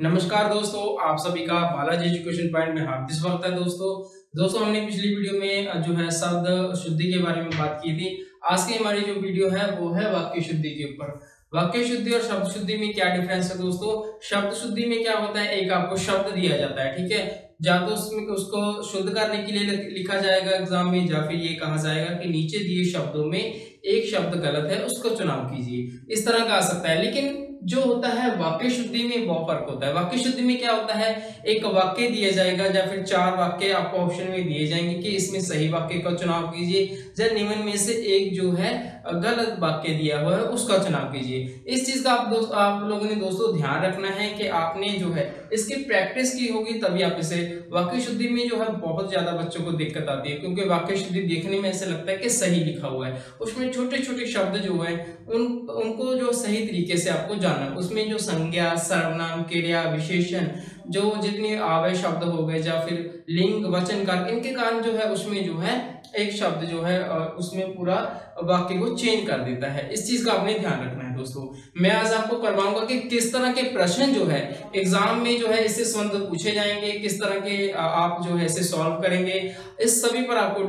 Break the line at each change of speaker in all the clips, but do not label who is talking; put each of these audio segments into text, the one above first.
नमस्कार दोस्तों, आप सभी का बालाजी एजुकेशन पॉइंट में हार्दिक स्वागत है। दोस्तों हमने पिछली वीडियो में जो है शब्द शुद्धि के बारे में बात की थी। आज की हमारी जो वीडियो है वो है वाक्य शुद्धि के ऊपर। वाक्य शुद्धि और शब्द शुद्धि में क्या डिफरेंस है दोस्तों? शब्द शुद्धि में क्या होता है, एक आपको शब्द दिया जाता है, ठीक है, या तो उसमें उसको शुद्ध करने के लिए लिखा जाएगा एग्जाम में, या फिर ये कहा जाएगा कि नीचे दिए शब्दों में एक शब्द गलत है, उसको चुनाव कीजिए, इस तरह का आ सकता है। लेकिन जो होता है वाक्य शुद्धि में बहुत फर्क होता है। वाक्य शुद्धि में क्या होता है, एक वाक्य दिया जाएगा या फिर 4 वाक्य आपको ऑप्शन में दिए जाएंगे कि इसमें सही वाक्य का चुनाव कीजिए, या निम्न में से एक जो है गलत वाक्य दिया हुआ है उसका चुनाव कीजिए। इस चीज का आप लोगों ने दोस्तों ध्यान रखना है कि आपने जो है इसकी प्रैक्टिस की होगी, तभी आप इसे वाक्य शुद्धि में जो है बहुत ज्यादा बच्चों को दिक्कत आती है, क्योंकि वाक्य शुद्धि देखने में ऐसा लगता है कि सही लिखा हुआ है, उसमें छोटे छोटे शब्द जो है उनको जो सही तरीके से आपको जानना, उसमें जो संज्ञा, सर्वनाम, क्रिया, विशेषण, जो जितने आवेश शब्द हो गए या फिर लिंग, वचन, कारक, इनके कारण जो है उसमें जो है एक शब्द जो है उसमें पूरा वाक्य को चेंज कर देता है। इस चीज का आपने ध्यान रखना है दोस्तों। मैं आज आपको करवाऊंगा कि किस तरह के प्रश्न जो है एग्जाम में जो है इससे संबंधित पूछे जाएंगे, किस तरह के आप जो है इसे सॉल्व करेंगे, इस सभी पर आपको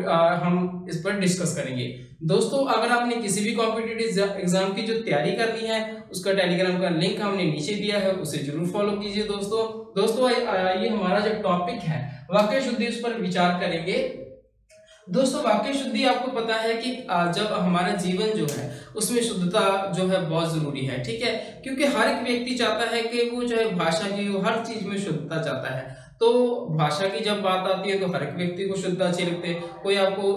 हम इस पर डिस्कस करेंगे। दोस्तों अगर आपने किसी भी कॉम्पिटिटिव एग्जाम की जो तैयारी करनी है, उसका टेलीग्राम का लिंक हमने नीचे दिया है, उसे जरूर फॉलो कीजिए दोस्तों ये हमारा जो टॉपिक है वाक्य शुद्धि, उस पर विचार करेंगे। दोस्तों वाक्य शुद्धि आपको पता है कि जब हमारा जीवन जो है उसमें शुद्धता जो है बहुत जरूरी है, ठीक है, क्योंकि हर एक व्यक्ति चाहता है कि वो जो है भाषा की हर चीज में शुद्धता चाहता है। तो भाषा की जब बात आती है तो हर एक व्यक्ति को शुद्धता अच्छी लगती है। कोई आपको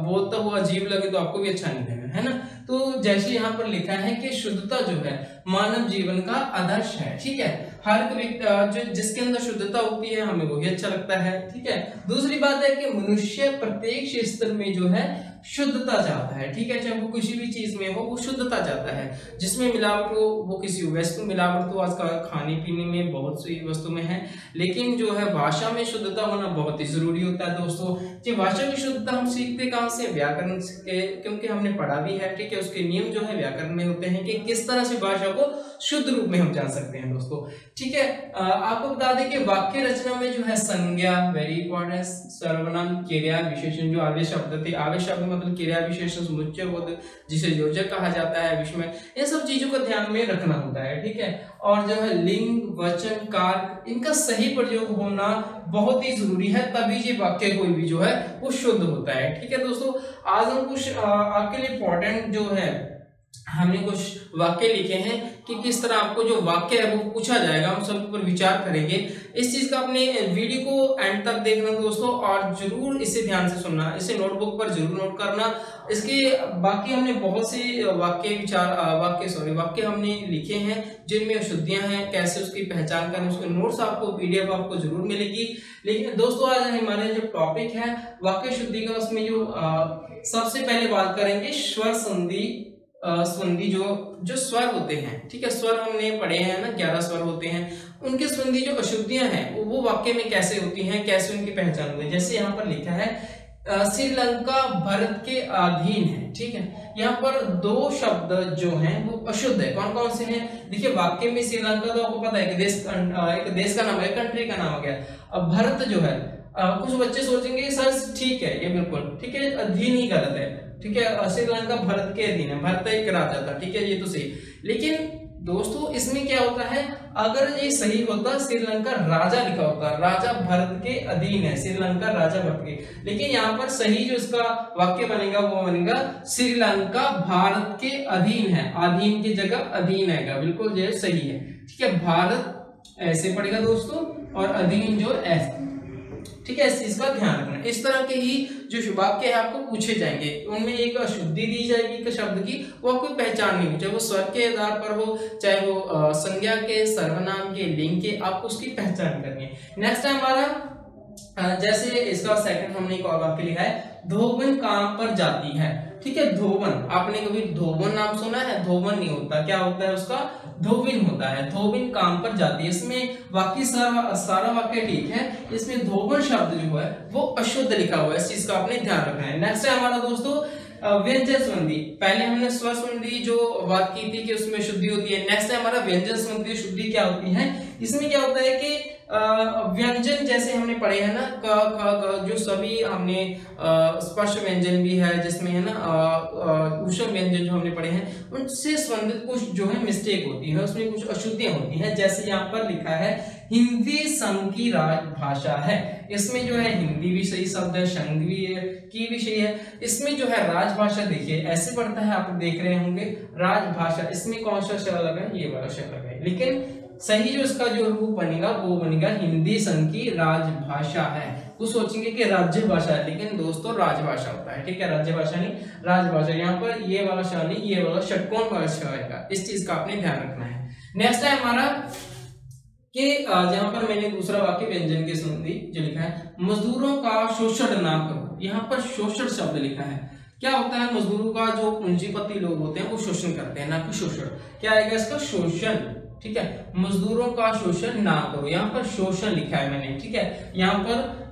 बोलता हुआ अजीब लगे तो आपको भी अच्छा नहीं लगेगा, है ना। तो जैसे यहाँ पर लिखा है कि शुद्धता जो है मानव जीवन का आदर्श है, ठीक है, हर व्यक्ति जो जिसके अंदर शुद्धता होती है हमें वही अच्छा लगता है, ठीक है। दूसरी बात है कि मनुष्य प्रत्येक क्षेत्र में जो है शुद्धता चाहता है, ठीक है, चाहे वो किसी भी चीज में हो वो शुद्धता चाहता है। जिसमें मिलावट हो वो किसी वस्तु, मिलावट तो आजकल खाने पीने में बहुत सी वस्तु में है, लेकिन जो है भाषा में शुद्धता होना बहुत ही जरूरी होता है दोस्तों। ये भाषा की शुद्धता हम सीखते कहाँ से? व्याकरण के, क्योंकि हमने पढ़ा भी है, ठीक है, उसके नियम जो है व्याकरण में होते हैं कि किस तरह से भाषा को शुद्ध रूप में हम जान सकते हैं दोस्तों, ठीक है। आपको बता दें कि वाक्य रचना में जो है संज्ञा, वेरी इंपॉर्टेंट, सर्वनाम, क्रिया, विशेषण, जो आवेश शब्द थे, आवेश शब्द मतलब क्रिया, विशेषण, समुच्चय बोध, जिसे योजक कहा जाता है, विस्मय, इन सब चीजों को ध्यान में रखना होता है, ठीक है। और जो है लिंग, वचन, कारक, इनका सही प्रयोग होना बहुत ही जरूरी है, तभी ये वाक्य कोई भी जो है वो शुद्ध होता है, ठीक है दोस्तों। आज हम कुछ आपके लिए इंपॉर्टेंट जो है हमने कुछ वाक्य लिखे हैं कि किस तरह आपको जो वाक्य है वो पूछा जाएगा, हम सब पर विचार करेंगे। इस चीज का अपने वीडियो को एंड तक देखना दोस्तों, और जरूर इसे ध्यान से सुनना, इसे नोटबुक पर जरूर नोट करना। इसके बाकी हमने बहुत से वाक्य हमने लिखे हैं जिनमें अशुद्धियां हैं, कैसे उसकी पहचान करनी, उसके नोट्स आपको पीडीएफ आपको जरूर मिलेगी। लेकिन दोस्तों आज हमारे जो टॉपिक है वाक्य शुद्धि का, उसमें जो सबसे पहले बात करेंगे स्वर संधि जो स्वर होते हैं, ठीक है, स्वर हमने पढ़े हैं ना, 11 स्वर होते हैं, उनके संधि जो अशुद्धियां हैं वो वाक्य में कैसे होती हैं, कैसे उनकी पहचान होती है। जैसे यहाँ पर लिखा है श्रीलंका भारत के अधीन है, ठीक है, यहाँ पर 2 शब्द जो हैं वो अशुद्ध है। कौन कौन से हैं? देखिए वाक्य में श्रीलंका तो आपको पता है कि एक देश का नाम है, कंट्री का नाम हो गया। अब भारत जो है कुछ बच्चे सोचेंगे सर ठीक है, ये बिल्कुल ठीक है, अधीन ही गलत है, ठीक है, श्रीलंका भारत के अधीन है, भारत एक राजा था, ठीक है, ये तो सही। लेकिन दोस्तों इसमें क्या होता है, अगर ये सही होता श्रीलंका राजा लिखा होता, राजा भारत के अधीन है, श्रीलंका राजा भारत के, लेकिन यहाँ पर सही जो इसका वाक्य बनेगा वो बनेगा श्रीलंका भारत के अधीन है, अधीन की जगह अधीन आएगा, बिल्कुल जो सही है, ठीक है। भारत ऐसे पड़ेगा दोस्तों और अधीन जो ऐसे, ठीक है, इस चीज का ध्यान रखना। इस तरह के ही जो वाक्य है आपको पूछे जाएंगे, उनमें एक अशुद्धि दी जाएगी शब्द की, वो आपको पहचान नहीं, चाहे वो स्वर के आधार पर हो, चाहे वो संज्ञा के, सर्वनाम के, लिंग के, आपको उसकी पहचान करनी है। नेक्स्ट है हमारा जैसे इसका सेकंड हमने एक और वाक्य लिखा है, धोबन काम पर जाती है, ठीक है। धोबन, आपने कभी धोबन नाम सुना है? धोबन नहीं होता, क्या होता है उसका? धोबिन होता है। धोबिन काम पर जाती है, इसमें बाकी सारा वाक्य ठीक है, इसमें धोबन शब्द जो है वो अशुद्ध लिखा हुआ है, इस चीज का आपने ध्यान रखना है। नेक्स्ट है हमारा दोस्तों व्यंजन संबंधी, पहले हमने स्वर संबंधी जो बात की थी कि उसमें शुद्धि होती है। नेक्स्ट है हमारा व्यंजन संबंधी शुद्धि क्या होती है। इसमें क्या होता है कि व्यंजन जैसे हमने पढ़े हैं ना, क ख ग, जो सभी हमने स्पर्श व्यंजन भी है जिसमें है ना ऊष्म व्यंजन जो हमने पढ़े हैं, उनसे संबंधित कुछ जो है मिस्टेक होती है, उसमें कुछ अशुद्धियां होती हैं। जैसे यहाँ पर लिखा है हिंदी संघ की राजभाषा है, इसमें जो है हिंदी भी सही शब्द है, संघ भी है, की भी सही है। इसमें जो है राजभाषा देखिए ऐसे पढ़ता है, आप देख रहे होंगे राजभाषा, इसमें कौन सा शब्द लगा है, ये वाला शब्द लगा है, लेकिन सही जो इसका जो रूप बनेगा वो बनेगा हिंदी संघ की राजभाषा है। कुछ सोचेंगे कि राज्य भाषा है, लेकिन दोस्तों राजभाषा होता है, ठीक है, राज्य भाषा नहीं राजभाषा। यहाँ पर ये वाला श नहीं, ये वाला षटकोण वाला श आएगा, इस चीज का आपने ध्यान रखना है। नेक्स्ट है हमारा कि जहां पर मैंने दूसरा वाक्य व्यंजन के संबंधी जो लिखा है, मजदूरों का शोषण ना करो, यहाँ पर शोषण शब्द लिखा है। क्या होता है, मजदूरों का जो पूंजीपति लोग होते हैं वो शोषण करते हैं, ना कि शोषण। क्या आएगा इसका, शोषण, ठीक है, मजदूरों का शोषण ना करो, यहाँ पर शोषण लिखा है मैंने, ठीक है।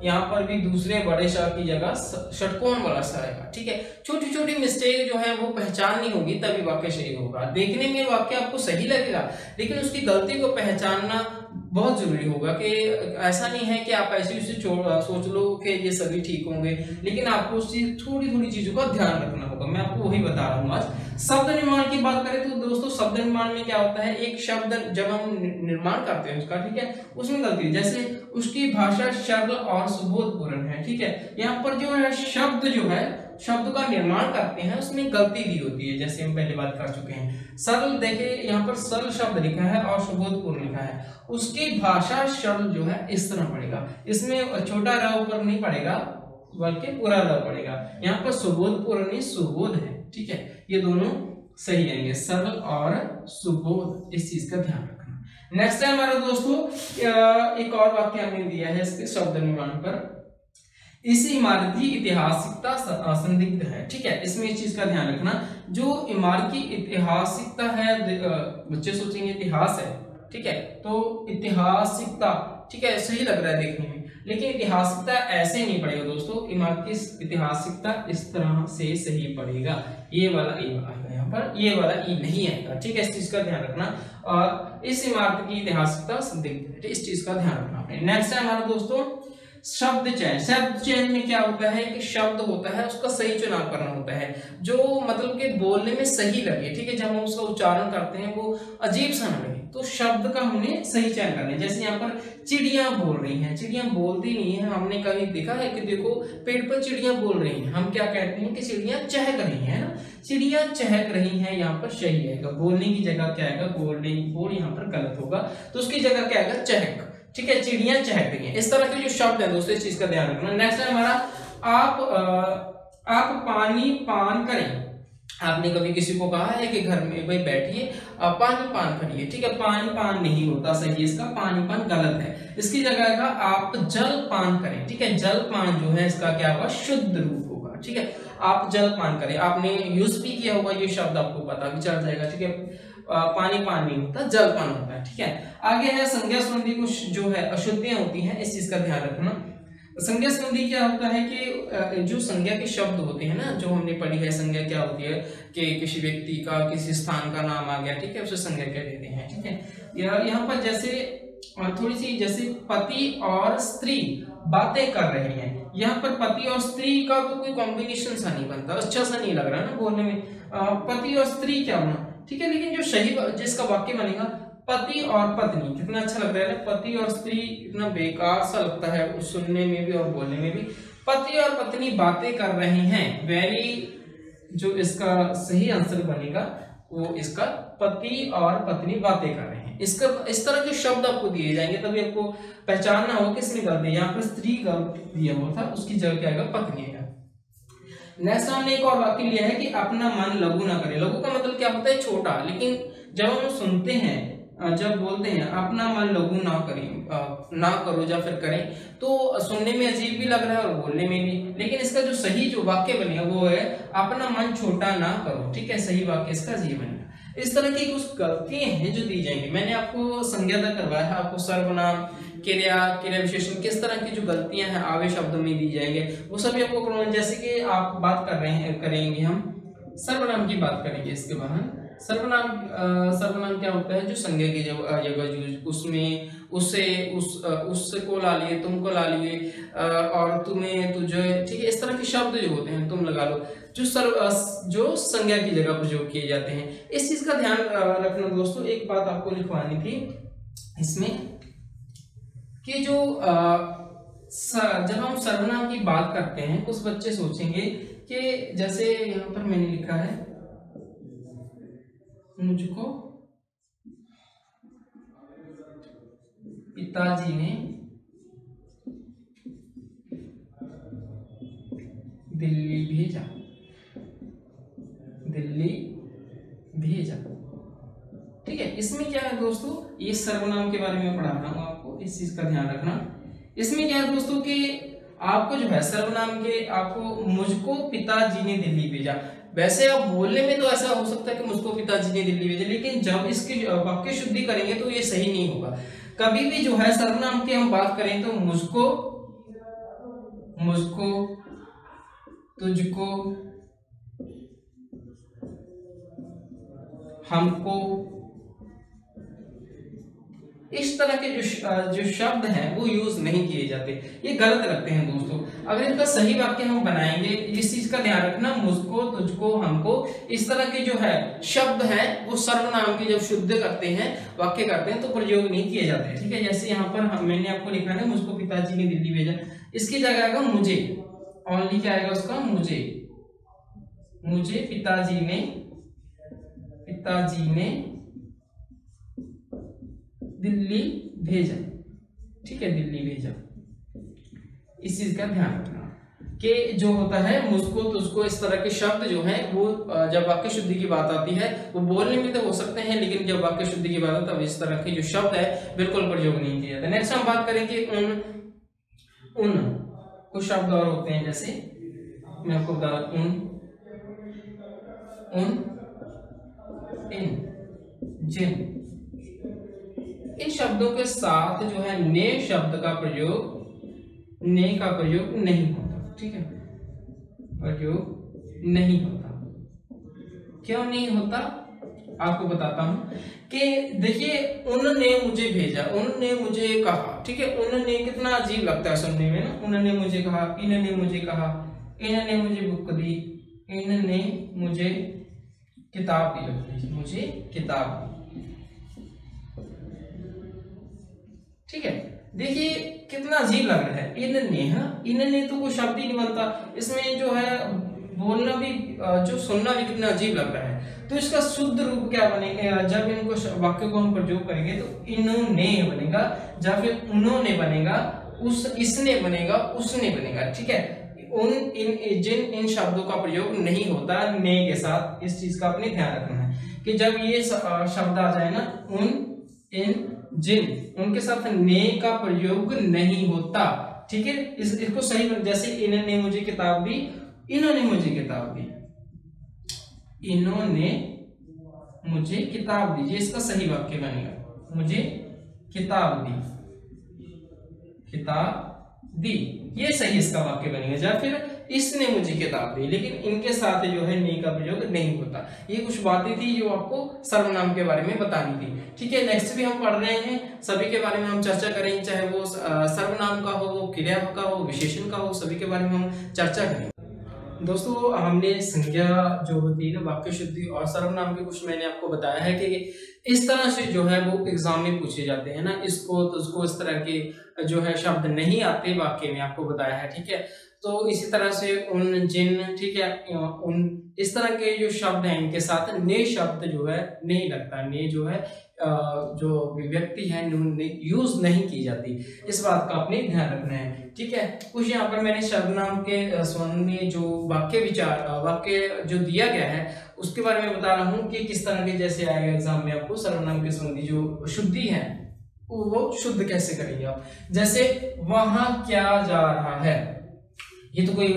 यहाँ पर भी दूसरे बड़े श की जगह षटकोण वाला स आएगा, ठीक है। छोटी छोटी मिस्टेक जो है वो पहचाननी होगी तभी वाक्य सही होगा। देखने में वाक्य आपको सही लगेगा, लेकिन उसकी गलती को पहचानना बहुत जरूरी होगा। कि ऐसा नहीं है कि आप ऐसे उसे सोच लो कि ये सभी ठीक होंगे, लेकिन आपको उस थोड़ी थोड़ी चीजों का ध्यान रखना होगा। मैं आपको वही बता रहा हूँ आज। शब्द निर्माण की बात करें तो दोस्तों शब्द निर्माण में क्या होता है, एक शब्द जब हम निर्माण करते हैं उसका, ठीक है, उसमें गलती, जैसे उसकी भाषा सरल और सुबोधपूर्ण है, ठीक है। यहाँ पर जो है शब्द जो है शब्द का निर्माण करते हैं उसमें गलती दी होती है, जैसे हम पहले बात कर चुके हैं। सरल देखिए यहाँ पर सरल शब्द लिखा है और सुबोधपूर्ण लिखा है, उसकी भाषा सरल जो है इस तरह पड़ेगा, इसमें छोटा र ऊपर नहीं पड़ेगा बल्कि पूरा र पड़ेगा। यहाँ पर सुबोधपूर्ण नहीं सुबोध है, ठीक है, ये दोनों सही आएंगे, सरल और सुबोध, इस चीज का ध्यान रखना। नेक्स्ट है हमारा दोस्तों एक और वाक्य हमने दिया है इसके शब्द निर्माण पर, इस इमारत की ऐतिहासिकता संदिग्ध है, ठीक है। इसमें इस चीज का ध्यान रखना, जो इमारत की ऐतिहासिकता है, बच्चे सोचेंगे इतिहास है, ठीक है, तो ऐतिहासिकता, ठीक है, सही लग रहा है देखने में, लेकिन ऐतिहासिकता ऐसे नहीं पड़ेगा दोस्तों, इमारत की ऐतिहासिकता इस तरह से सही पड़ेगा, ये वाला ई आएगा, यहाँ पर ये वाला ई नहीं आएगा, ठीक है, इस चीज का ध्यान रखना। और इस इमारत की ऐतिहासिकता संदिग्ध है, इस चीज का ध्यान रखना। नेक्स्ट है हमारा दोस्तों शब्द चयन। शब्द चयन में क्या होता है कि शब्द होता है उसका सही चुनाव करना होता है, जो मतलब कि बोलने में सही लगे, ठीक है, जब हम उसका उच्चारण करते हैं वो अजीब सा ना लगे, तो शब्द का हमने सही चयन करना है। जैसे यहाँ पर चिड़िया बोल रही हैं, चिड़िया बोलती नहीं है, हमने कभी देखा है कि देखो पेड़ पर चिड़िया बोल रही हैं, हम क्या कहते हैं कि चिड़िया चहक रही है ना, चिड़िया चहक रही है, यहाँ पर सही आएगा, बोलने की जगह क्या आएगा, बोल यहाँ पर गलत होगा, तो उसकी जगह क्या आएगा, चहक, ठीक है, चिड़िया चहक रही है। इस तरह के जो शब्द है दोस्तों इस चीज का ध्यान रखना। नेक्स्ट है हमारा आप पानी पान करें। आपने कभी किसी को कहा है कि घर में भाई बैठिए पानी पान करिए, ठीक है, पानी पान नहीं होता सही, इसका पानी पान गलत है, इसकी जगह का आप जल पान करें, ठीक है, जल पान जो है इसका क्या होगा, शुद्ध रूप होगा, ठीक है, आप जल पान करें। आपने यूज भी किया होगा ये शब्द, आपको पता भी चल जाएगा, ठीक है, पानी पान नहीं होता, जल पान होता है, ठीक है। आगे है संज्ञा संबंधी कुछ जो है अशुद्धियां होती हैं, इस चीज का ध्यान रखना। संज्ञा संबंधी क्या होता है कि जो संज्ञा के शब्द होते हैं ना, जो हमने पढ़ी है, संज्ञा क्या होती है कि किसी व्यक्ति का किसी स्थान का नाम आ गया, ठीक है, उसे संज्ञा कह देते हैं, ठीक है। यहाँ पर जैसे थोड़ी सी जैसे पति और स्त्री बातें कर रहे हैं, यहाँ पर पति और स्त्री का तो कोई कॉम्बिनेशन सा नहीं बनता, अच्छा सा नहीं लग रहा ना बोलने में, पति और स्त्री क्या होना, ठीक है, लेकिन जो सही जिसका वाक्य बनेगा पति और पत्नी, कितना अच्छा लग रहा है ना, पति और स्त्री कितना बेकार सा लगता है सुनने में भी और बोलने में भी। पति और पत्नी बातें कर रहे हैं, वेरी जो इसका सही आंसर बनेगा वो इसका पति और पत्नी बातें कर रहे हैं। इसका इस तरह के शब्द आपको दिए जाएंगे तभी आपको पहचानना होगा किसने गलती, यहाँ पर स्त्री गलत दिया हुआ था, उसकी जगह क्या आएगा, पत्नी आएगा। नेक्स्ट हमने एक और वाक्य लिया है कि अपना मन लघु ना करे। लघु का मतलब क्या होता है, छोटा, लेकिन जब हम सुनते हैं, जब बोलते हैं अपना मन लघु ना करें, ना करो या फिर करें, तो सुनने में अजीब भी लग रहा है और बोलने में भी, लेकिन इसका जो सही जो वाक्य बनेगा वो है अपना मन छोटा ना करो, ठीक है, सही वाक्य इसका सही बनेगा। इस तरह की कुछ गलतियां हैं जो दी जाएंगी। मैंने आपको संज्ञा तक करवाया है, आपको सर्वनाम, क्रिया, क्रिया विशेषण, किस तरह की जो गलतियां हैं आवे शब्दों में दी जाएंगे वो सभी आपको करवाएंगे। जैसे कि आप बात कर रहे हैं, करेंगे हम सर्वनाम की बात करेंगे। इसके बाद सर्वनाम क्या होता है, जो संज्ञा की जगह उसमें उससे उससे को ला लिए, तुमको ला लिए, और तुम्हें, तुझे, ठीक है, इस तरह के शब्द जो होते हैं, तुम लगा लो, जो संज्ञा की जगह प्रयोग किए जाते हैं। इस चीज का ध्यान रखना दोस्तों। एक बात आपको लिखवानी थी इसमें कि जो जब हम सर्वनाम की बात करते हैं, कुछ बच्चे सोचेंगे कि जैसे यहाँ पर मैंने लिखा है, मुझको पिताजी ने दिल्ली भेजा, दिल्ली भेजा, ठीक है। इसमें क्या है दोस्तों, ये सर्वनाम के बारे में पढ़ा रहा हूं आपको, इस चीज का ध्यान रखना। इसमें क्या है दोस्तों कि आपको जो है सर्वनाम के, आपको मुझको पिताजी ने दिल्ली भेजा, वैसे आप बोलने में तो ऐसा हो सकता है कि मुझको पिताजी ने दिल्ली भेजा, लेकिन जब इसकी वाक्य शुद्धि करेंगे तो ये सही नहीं होगा। कभी भी जो है सर्वनाम की हम बात करें तो मुझको, तुझको, हमको, इस तरह के जो शब्द हैं वो यूज नहीं किए जाते, ये गलत लगते हैं दोस्तों। अगर इनका सही वाक्य हम बनाएंगे, इस चीज का ध्यान रखना, मुझको, तुझको, हमको, इस तरह के जो है शब्द हैं वो सर्वनाम की जब शुद्ध करते हैं, वाक्य करते हैं, तो प्रयोग नहीं किए जाते, ठीक है। जैसे यहाँ पर मैंने आपको लिखा है, मुझको पिताजी ने दिल्ली भेजा, इसकी जगह आएगा मुझे, ओनली क्या आएगा उसका, मुझे पिताजी ने दिल्ली भेजा, ठीक है, दिल्ली भेजा। इस चीज का ध्यान रखना कि जो होता है मुझको, तुझको, इस तरह के शब्द जो हैं वो जब वाक्य शुद्धि की बात आती है वो बोलने में तो हो सकते हैं, लेकिन जब वाक्य शुद्धि की बात आती है तब इस तरह के जो शब्द है बिल्कुल प्रयोग नहीं किया जाता। नेक्स्ट हम बात करेंगे उन कुछ शब्द और होते हैं, जैसे मैं आपको बता रहा हूं, उन, इन, जिन, इन शब्दों के साथ जो है ने शब्द का प्रयोग, ने का प्रयोग नहीं होता, ठीक है, प्रयोग नहीं होता। क्यों नहीं होता आपको बताता हूं कि देखिए, उन्होंने मुझे भेजा, उन्होंने मुझे कहा, ठीक है, उन्होंने कितना अजीब लगता है सुनने में ना, उन्होंने मुझे कहा, इन्होंने मुझे कहा, इन्होंने मुझे बुक दी, इन्होंने मुझे किताब दी, मुझे किताब दी, ठीक है। देखिए कितना अजीब लग रहा है, इन्होंने तो कोई शब्द ही नहीं बनता, इसमें जो है बोलना भी, जो सुनना भी कितना अजीब लग रहा है। तो इसका शुद्ध रूप क्या बनेगा, जब इनको वाक्य को हम प्रयोग करेंगे तो इन्होंने बनेगा, या फिर उन्होंने बनेगा, इसने बनेगा, उसने बनेगा, ठीक है। इन शब्दों का प्रयोग नहीं होता ने के साथ, इस चीज का अपने ध्यान रखना है कि जब ये शब्द आ जाए ना, उन, इन, जिन, उनके साथ ने का प्रयोग नहीं होता, ठीक है। इसको सही, जैसे इन्होंने मुझे किताब दी, इन्होंने मुझे किताब दी, इन्होंने मुझे किताब दी, ये इसका सही वाक्य बनेगा, मुझे किताब दी, किताब दी, ये सही इसका वाक्य बनेगा। या फिर इसने मुझे किताब दी, लेकिन इनके साथ जो है ने का प्रयोग नहीं होता। ये कुछ बातें थी जो आपको सर्वनाम के बारे में बतानी थी, ठीक है। नेक्स्ट भी हम पढ़ रहे हैं, सभी के बारे में हम चर्चा करेंगे, चाहे वो सर्वनाम का हो, वो क्रिया का हो, विशेषण का हो, सभी के बारे में हम चर्चा करेंगे। दोस्तों हमने संज्ञा जो होती है वाक्य शुद्धि और सर्वनाम के कुछ मैंने आपको बताया है कि इस तरह से जो है वो एग्जाम में पूछे जाते हैं ना, इसको तो उसको, इस तरह के जो है शब्द नहीं आते वाक्य में, आपको बताया है, ठीक है। तो इसी तरह से उन, जिन, ठीक है, उन, इस तरह के जो शब्द हैं इनके साथ ने शब्द जो है नहीं लगता, ने जो है जो व्यक्ति है यूज नहीं की जाती, इस बात का आपने ध्यान रखना है, ठीक है। कुछ यहाँ पर मैंने सर्वनाम के संबंध में जो वाक्य जो दिया गया है उसके बारे में बता रहा हूँ कि किस तरह के जैसे आएगा एग्जाम में, आपको सर्वनाम के संबंधी जो शुद्धि है वो शुद्ध कैसे करेंगे आप। जैसे वहां क्या जा रहा है, ये तो कोई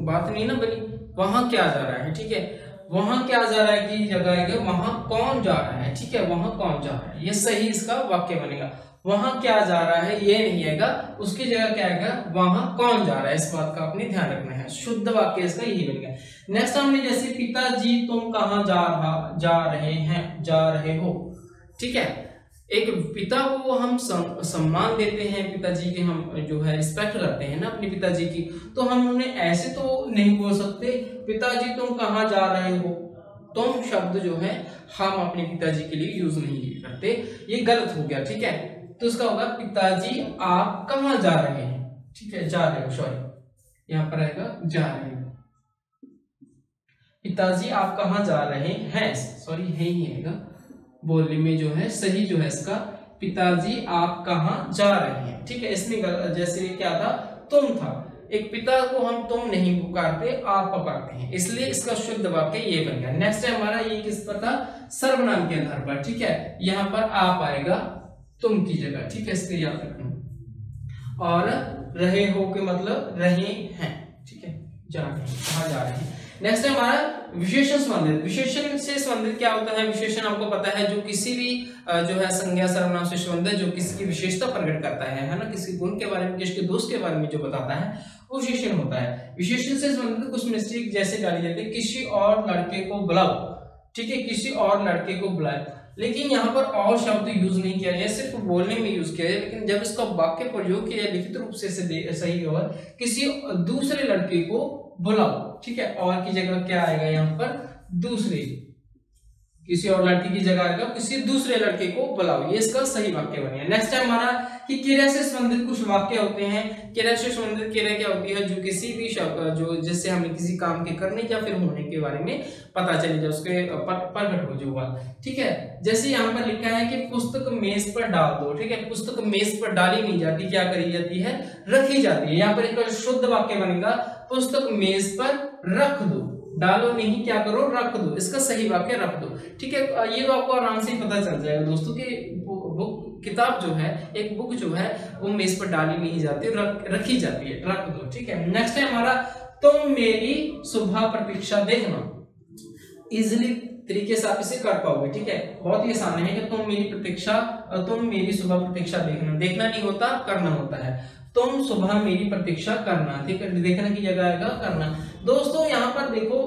बात नहीं ना बनी, वहां क्या जा रहा है, ठीक है। वहां क्या जा रहा है की जगह आएगा वहां कौन जा रहा है, ठीक है, वहां कौन जा रहा है, ये सही इसका वाक्य बनेगा। वहां क्या जा रहा है ये नहीं आएगा, उसकी जगह क्या आएगा वहां कौन जा रहा है, इस बात का अपने ध्यान रखना है। शुद्ध वाक्य इसका यही बनेगा। नेक्स्ट हमने जैसे पिताजी तुम कहाँ जा रहे हो, ठीक है। एक पिता को हम सम्मान देते हैं, पिताजी के हम जो है रिस्पेक्ट करते हैं ना अपने पिताजी की, तो हम उन्हें ऐसे तो नहीं बोल सकते पिताजी तुम कहाँ जा रहे हो। तुम शब्द जो है हम अपने पिताजी के लिए यूज नहीं करते, ये गलत हो गया, ठीक है। तो उसका होगा पिताजी आप कहाँ जा रहे हैं, ठीक है, जा रहे हो, सॉरी यहाँ पर आएगा जा रहे हो। पिताजी आप कहाँ जा रहे हैं, सॉरी है ही आएगा बोलने में जो है सही जो है इसका, पिताजी आप कहाँ जा रहे हैं, ठीक है। इसमें जैसे क्या था तुम था, एक पिता को हम तुम नहीं पुकारते आप पुकारते हैं, इसलिए इसका शुद्ध वाक्य ये बन गया। नेक्स्ट है हमारा ये किस पर था, सर्वनाम के आधार पर, ठीक है। यहाँ पर आप आएगा तुम की जगह, ठीक है, इसको याद रखना। और रहे हो के मतलब रहे हैं, ठीक है, जा रहे हैं, कहाँ जा रहे हैं। नेक्स्ट है हमारा विशेषण संबंधित। विशेषण से संबंधित क्या होता है, विशेषण आपको पता है जो किसी भी जो है संज्ञा सर्वनाम से संबंधित जो किसी की विशेषता प्रकट करता है ना, किसी गुण के बारे में, किसी दोष के बारे में जो बताता है वो विशेषण होता है। विशेषण से संबंधित कुछ मिस्टेक जैसे डाली जाती है, किसी और लड़के को बुलाओ, ठीक है, किसी और लड़के को बुलाए, लेकिन यहाँ पर और शब्द यूज नहीं किया गया, सिर्फ बोलने में यूज किया गया। लेकिन जब इसका वाक्य प्रयोग किया लिखित रूप से सही होगा, किसी दूसरे लड़के को बुलाओ, ठीक है, और की जगह क्या आएगा यहाँ पर दूसरे, किसी और लड़के की जगह आएगा किसी दूसरे लड़के को बुलाओ, ये इसका सही वाक्य बनेगा। नेक्स्ट है हमारा कि क्रिया से संबंधित कुछ वाक्य होते हैं। क्रिया से संबंधित क्रिया क्या होती है, जो किसी भी शब्द जो जिससे हमें किसी काम के करने या फिर होने के बारे में पता चले जाए, उसके प्रकट हो जो बात, ठीक है। जैसे यहाँ पर लिखा है कि पुस्तक मेज पर डाल दो, ठीक है, पुस्तक मेज पर डाली नहीं जाती, क्या करी जाती है, रखी जाती है। यहाँ पर एक शुद्ध वाक्य बनेगा पुस्तक मेज पर रख दो, डालो नहीं, क्या करो, रख दो, इसका सही वाक्य रख दो, ठीक है। ये तो आपको आराम से ही पता चल जाएगा दोस्तों कि बुक किताब जो है, एक बुक जो है वो मेज पर डाली नहीं जाती, रखी जाती है, रख दो, ठीक है। नेक्स्ट है हमारा तुम मेरी सुबह प्रतीक्षा देखना। इजिली तरीके से आप इसे कर पाओगे, ठीक है, बहुत ही आसान है कि तुम मेरी सुबह प्रतीक्षा देखना, देखना नहीं होता करना होता है। तुम सुबह मेरी प्रतीक्षा करना, ठीक है, देखना की जगह आएगा करना। दोस्तों यहाँ पर देखो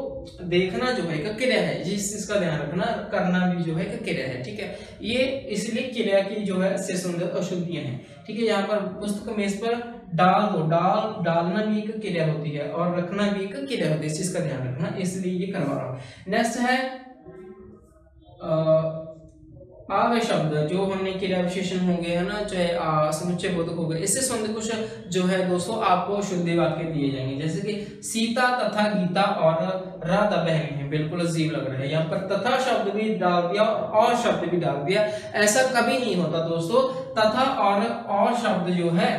देखना जो है का क्रिया है, जिस इसका ध्यान रखना, करना भी जो है का क्रिया है, ठीक है। ये इसलिए क्रिया की जो है से संबंधित अशुद्धियां हैं, ठीक है। यहाँ पर पुस्तक मेज पर डाल दो, डालना भी एक क्रिया होती है और रखना भी एक क्रिया होती है, इस चीज का ध्यान रखना, इसलिए ये करवा रहा हूँ। नेक्स्ट है आवे शब्द, जो हमने क्रिया विशेषण होंगे है ना, चाहे समुच्चय बोधक हो गए, इससे संबंधित कुछ जो है दोस्तों आपको शुद्ध वाक्य दिए जाएंगे। जैसे कि सीता तथा गीता और राधा बहन है, बिल्कुल अजीब लग रहा है, यहाँ पर तथा शब्द भी डाल दिया और शब्द भी डाल दिया, ऐसा कभी नहीं होता दोस्तों। तथा और शब्द जो है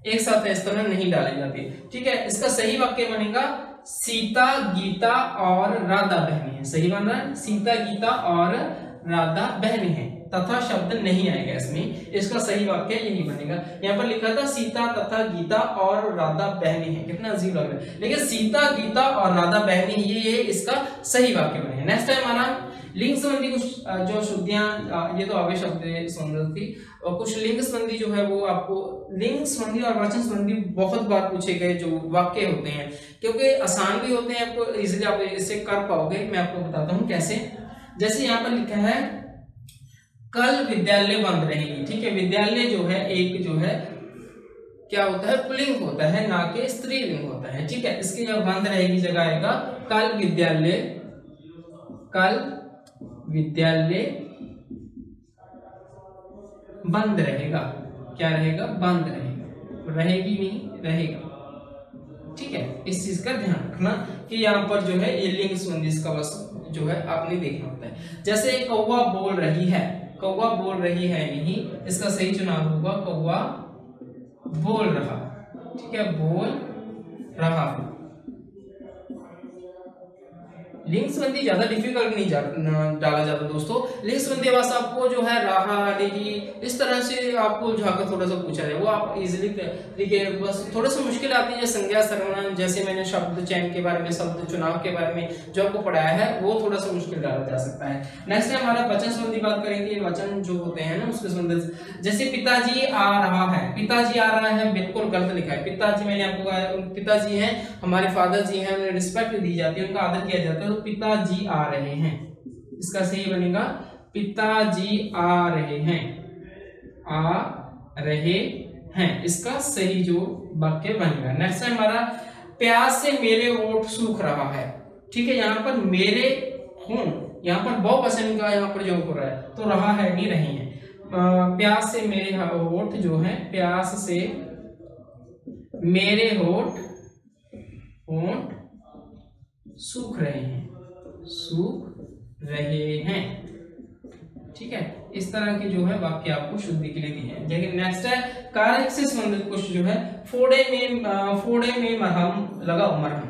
एक साथ इस तरह नहीं डाली जाती, ठीक है। इसका सही वाक्य बनेगा सीता गीता और राधा बहन है, सही बन रहा है, सीता गीता और राधा बहन है, तथा शब्द नहीं आएगा इसमें, इसका सही वाक्य यही बनेगा। यहाँ पर लिखा था सीता तथा गीता और राधा बहन है, कितना अजीब लग रहा है, लेकिन सीता गीता और राधा बहन ये इसका सही वाक्य बनेगा। नेक्स्ट है हमारा लिंग संबंधी कुछ जो शुद्धियां, ये तो आगे शब्द संबंधी थी, और कुछ लिंग संबंधी जो है वो आपको लिंग संबंधी और वचन संबंधी बहुत बार पूछे गए जो वाक्य होते हैं, क्योंकि आसान भी होते हैं, आपको इजीली आप इसे कर पाओगे। मैं आपको बताता हूँ कैसे। जैसे यहाँ पर लिखा है कल विद्यालय बंद रहेगी, ठीक है, विद्यालय जो है एक जो है क्या होता है, पुल्लिंग होता है, ना कि स्त्रीलिंग होता है, ठीक है। इसकी जब बंद रहेगी जगह आएगा कल विद्यालय बंद रहेगा, क्या रहेगा, बंद रहेगा, रहेगी नहीं रहेगा, ठीक है। इस चीज का ध्यान रखना कि यहाँ पर जो है ये लिंग संबंधी इसका बस जो है आपने देखना होता है। जैसे कौवा बोल रही है, कौवा बोल रही है नहीं, इसका सही चुनाव होगा कौवा बोल रहा, ठीक है, बोल रहा, लिंग संबंधी ज्यादा डिफिकल्ट नहीं डाला जाता दोस्तों। लिंग संबंधी बस आपको जो है रहा लेगी इस तरह से आपको उलझाकर थोड़ा सा पूछा जाए, वो आप इजीली देखिए। बस थोड़ा सा मुश्किल आती है संज्ञा सर्वनाम, जैसे मैंने शब्द चयन के बारे में, शब्द चुनाव के बारे में जो आपको पढ़ाया है वो थोड़ा सा मुश्किल डाला जा सकता है। नेक्स्ट है हमारा वचन संबंधी बात करेंगे। वचन जो होते हैं ना उसके संबंधित, जैसे पिताजी आ रहा है, पिताजी आ रहा है बिल्कुल गलत लिखा है। पिताजी मैंने आपको कहा पिताजी हैं हमारे फादर जी हैं, उन्हें रिस्पेक्ट दी जाती है, उनका आदर किया जाता है, तो पिताजी आ रहे हैं इसका सही बनेगा पिताजी आ रहे हैं, आ रहे हैं इसका सही जो वाक्य बनेगा। नेक्स्ट है हमारा प्यास से मेरे ओठ सूख रहा है। ठीक है, यहाँ पर मेरे हूं, यहाँ पर बहुवचन का यहाँ पर जो हो रहा है तो रहा है नहीं रहे हैं। प्यास से मेरे होठ जो है, प्यास से मेरे होठ सूख रहे हैं, सूख रहे हैं। ठीक है, इस तरह की जो है वाक्य आपको शुद्धि के लिए दी है। लेकिन नेक्स्ट है कारक से संबंधित कुछ जो है, फोड़े में मरहम लगाओ, मरहम।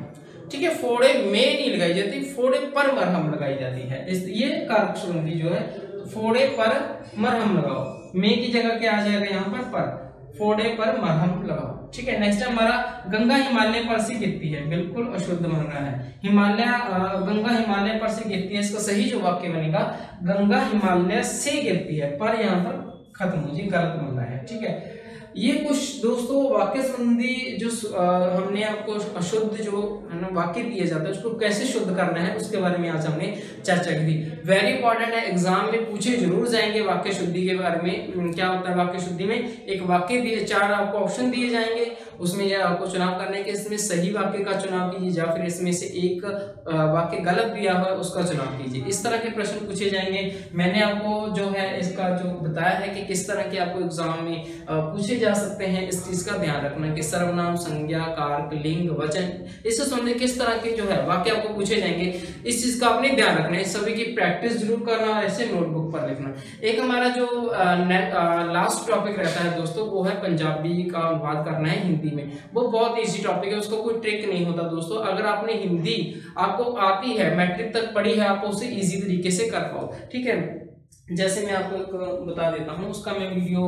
ठीक है, फोड़े में नहीं लगाई जाती, फोड़े पर मरहम लगाई जाती है। ये कारक संबंधी जो है, फोड़े पर मरहम लगाओ, में की जगह क्या आ जाएगा यहाँ पर फोड़े पर मरहम लगाओ। ठीक है, नेक्स्ट हमारा गंगा हिमालय पर से गिरती है, बिल्कुल अशुद्ध बन रहा है। गंगा हिमालय पर से गिरती है, इसका सही जो वाक्य बनेगा गंगा हिमालय से गिरती है, पर यहाँ पर खत्म हो जाए, गलत बन रहा है। ठीक है, ये कुछ दोस्तों वाक्य संबंधी जो हमने आपको अशुद्ध जो है ना वाक्य दिए जाते हैं उसको कैसे शुद्ध करना है उसके बारे में आज हमने चर्चा की थी। वेरी इंपॉर्टेंट है, एग्जाम में पूछे जरूर जाएंगे वाक्य शुद्धि के बारे में। क्या होता है वाक्य शुद्धि में, एक वाक्य दिए, 4 आपको ऑप्शन दिए जाएंगे, उसमें यह आपको चुनाव करने के इसमें सही वाक्य का चुनाव कीजिए या फिर इसमें से एक वाक्य गलत दिया हुआ है उसका चुनाव कीजिए। इस तरह के प्रश्न पूछे जाएंगे। मैंने आपको जो है इसका जो बताया है कि किस तरह के आपको एग्जाम में पूछे जा सकते हैं, इस चीज का ध्यान रखना कि सर्वनाम, संज्ञा, कारक, लिंग, वचन, इससे संबंधित किस तरह के जो है वाक्य आपको पूछे जाएंगे, इस चीज का आपने ध्यान रखना है। सभी की प्रैक्टिस जरूर करना और ऐसे नोटबुक पर लिखना। एक हमारा जो लास्ट टॉपिक रहता है दोस्तों वो है पंजाबी का अनुवाद करना है हिंदी में। वो बहुत इजी टॉपिक है, उसको कोई ट्रिक नहीं होता दोस्तों। अगर आपने हिंदी आपको आती है, मैट्रिक तक पढ़ी है, आप उसे इजी तरीके से कर पाओ। ठीक है, जैसे मैं आपको एक बता देता हूँ, उसका मैं वीडियो,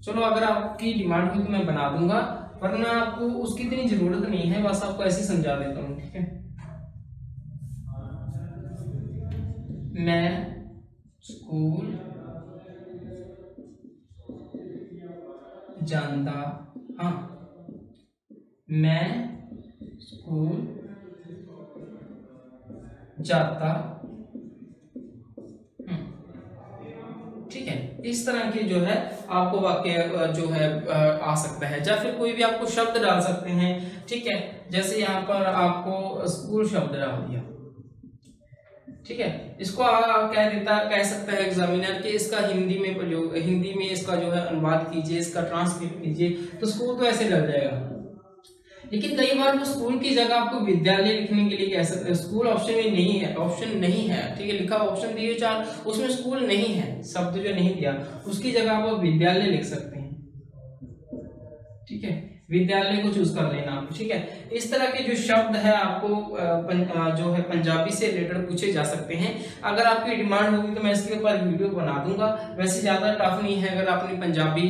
चलो अगर आपकी डिमांड हुई तो मैं बना दूंगा, वरना आपको उसकी इतनी जरूरत नहीं है, बस आपको ऐसे समझा देता हूँ। ठीक है, मैं स्कूल जाता हाँ, मैं स्कूल जाता। ठीक है, इस तरह की जो है आपको वाक्य जो है आ सकता है, या फिर कोई भी आपको शब्द डाल सकते हैं। ठीक है, जैसे यहाँ पर आपको स्कूल शब्द डाल दिया। ठीक है, इसको कह सकता है एग्जामिनर कि इसका हिंदी में इसका जो है अनुवाद कीजिए, इसका ट्रांसलेट कीजिए, तो स्कूल तो ऐसे लग जाएगा। लेकिन कई बार वो स्कूल की जगह आपको विद्यालय लिखने के लिए कह सकते हैं। स्कूल ऑप्शन में नहीं है, ऑप्शन नहीं है। ठीक है, लिखा ऑप्शन दिए 4, उसमें स्कूल नहीं है, शब्द जो नहीं दिया, उसकी जगह आप विद्यालय लिख सकते हैं। ठीक है, विद्यालय को चूज कर लेना आप। ठीक है, इस तरह के जो शब्द है आपको जो है पंजाबी से रिलेटेड पूछे जा सकते हैं। अगर आपकी डिमांड होगी तो मैं इसके ऊपर वीडियो बना दूंगा। वैसे ज्यादा टफ नहीं है, अगर आपने पंजाबी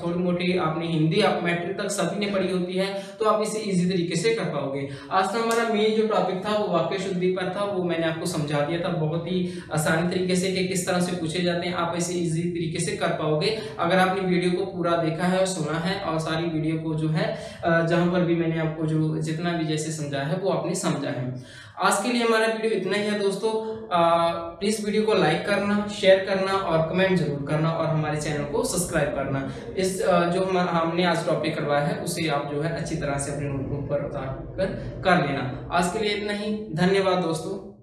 थोड़ी मोटी, आपने हिंदी आप मैट्रिक तक सभी ने पढ़ी होती है तो आप इसे इजी तरीके से कर पाओगे। आज तो हमारा मेन जो टॉपिक था वो वाक्य शुद्धि पर था, वो मैंने आपको समझा दिया था बहुत ही आसानी तरीके से कि किस तरह से पूछे जाते हैं, आप इसे इजी तरीके से कर पाओगे अगर आपने वीडियो को पूरा देखा है और सुना है, और सारी वीडियो को जो है जहां पर भी मैंने आपको जो जितना भी जैसे समझाया है वो आपने समझा है। आज के लिए हमारा वीडियो इतना ही है दोस्तों। प्लीज वीडियो को लाइक करना, शेयर करना और कमेंट जरूर करना, और हमारे चैनल को सब्सक्राइब करना। इस जो हमने आज टॉपिक करवाया है उसे आप जो है अच्छी तरह से अपने नोटबुक पर उतार कर लेना। आज के लिए इतना ही, धन्यवाद दोस्तों।